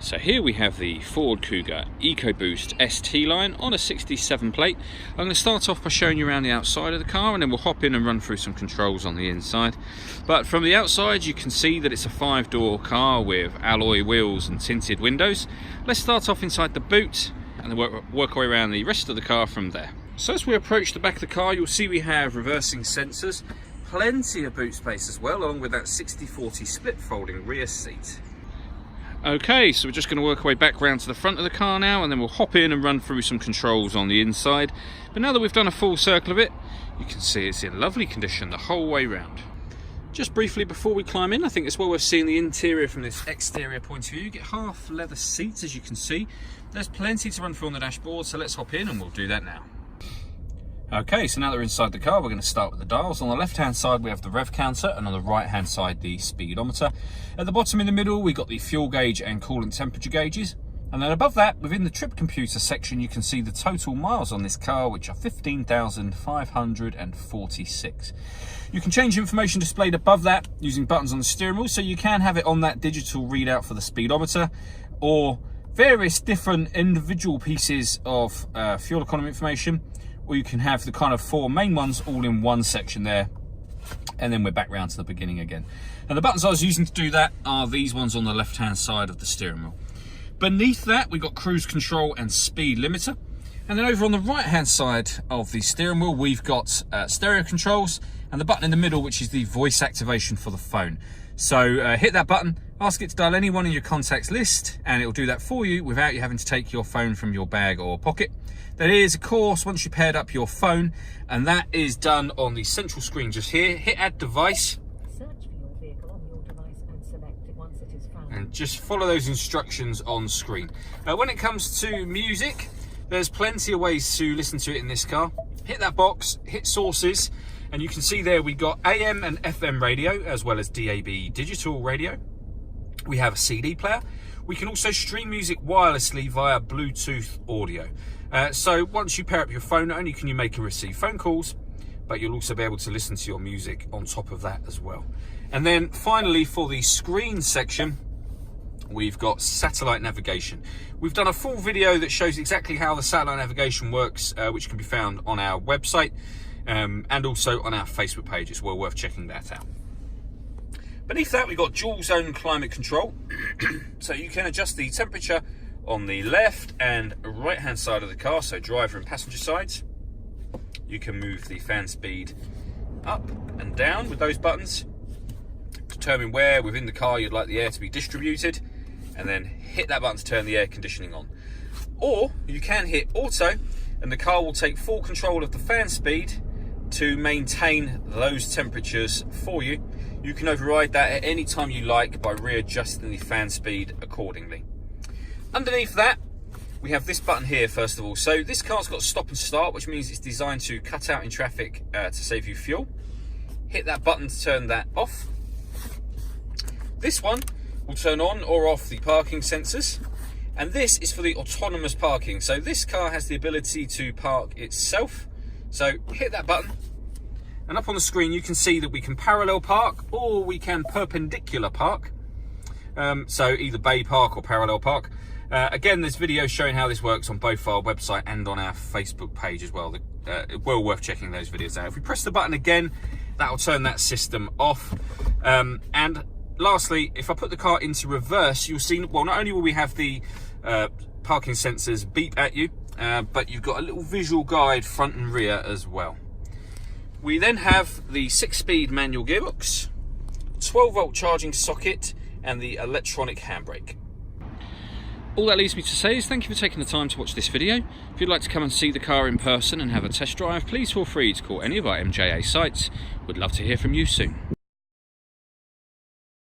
So here we have the Ford Kuga EcoBoost ST line on a 67 plate. I'm going to start off by showing you around the outside of the car, and then we'll hop in and run through some controls on the inside. But from the outside you can see that it's a 5-door car with alloy wheels and tinted windows. Let's start off inside the boot and then work our way around the rest of the car from there. So as we approach the back of the car, you'll see we have reversing sensors, plenty of boot space as well, along with that 60/40 split folding rear seat. Okay, so we're just going to work our way back round to the front of the car now, and then we'll hop in and run through some controls on the inside. But now that we've done a full circle of it, you can see it's in lovely condition the whole way round. Just briefly before we climb in, I think it's well worth seeing the interior from this exterior point of view. You get half leather seats, as you can see. There's plenty to run through on the dashboard, so let's hop in and we'll do that now. Okay, so now that we're inside the car, we're going to start with the dials. On the left-hand side, we have the rev counter, and on the right-hand side, the speedometer. At the bottom in the middle, we've got the fuel gauge and coolant temperature gauges. And then above that, within the trip computer section, you can see the total miles on this car, which are 15,546. You can change information displayed above that using buttons on the steering wheel, so you can have it on that digital readout for the speedometer, or various different individual pieces of fuel economy information, or you can have the kind of 4 main ones all in one section there, and then we're back round to the beginning again. And the buttons I was using to do that are these ones on the left hand side of the steering wheel. Beneath that, we've got cruise control and speed limiter. And then over on the right hand side of the steering wheel, we've got stereo controls and the button in the middle, which is the voice activation for the phone. So hit that button, ask it to dial anyone in your contacts list, and it'll do that for you without you having to take your phone from your bag or pocket. That is, of course, once you paired up your phone, and that is done on the central screen just here. Hit add device. Search for your vehicle on your device and select it once it is found. And just follow those instructions on screen. When it comes to music, there's plenty of ways to listen to it in this car. Hit that box, hit sources, and you can see there we got AM and FM radio, as well as DAB digital radio. We have a CD player. We can also stream music wirelessly via Bluetooth audio. So once you pair up your phone, not only can you make and receive phone calls, but you'll also be able to listen to your music on top of that as well. And then finally, for the screen section, we've got satellite navigation. We've done a full video that shows exactly how the satellite navigation works, which can be found on our website and also on our Facebook page. It's well worth checking that out. Beneath that, we've got dual zone climate control. So you can adjust the temperature on the left and right hand side of the car, so driver and passenger sides. You can move the fan speed up and down with those buttons, determine where within the car you'd like the air to be distributed, and then hit that button to turn the air conditioning on. Or you can hit auto, and the car will take full control of the fan speed to maintain those temperatures for you. You can override that at any time you like by readjusting the fan speed accordingly. Underneath that, we have this button here first of all. So this car's got stop and start, which means it's designed to cut out in traffic to save you fuel. Hit that button to turn that off. This one will turn on or off the parking sensors. And this is for the autonomous parking. So this car has the ability to park itself. So hit that button. And up on the screen, you can see that we can parallel park or we can perpendicular park. So either bay park or parallel park. Again, there's videos showing how this works on both our website and on our Facebook page as well. Well worth checking those videos out. If we press the button again, that'll turn that system off. And lastly, if I put the car into reverse, you'll see, well, not only will we have the parking sensors beep at you, but you've got a little visual guide front and rear as well. We then have the 6-speed manual gearbox, 12-volt charging socket, and the electronic handbrake. All that leaves me to say is thank you for taking the time to watch this video. If you'd like to come and see the car in person and have a test drive, please feel free to call any of our MJA sites. We'd love to hear from you soon.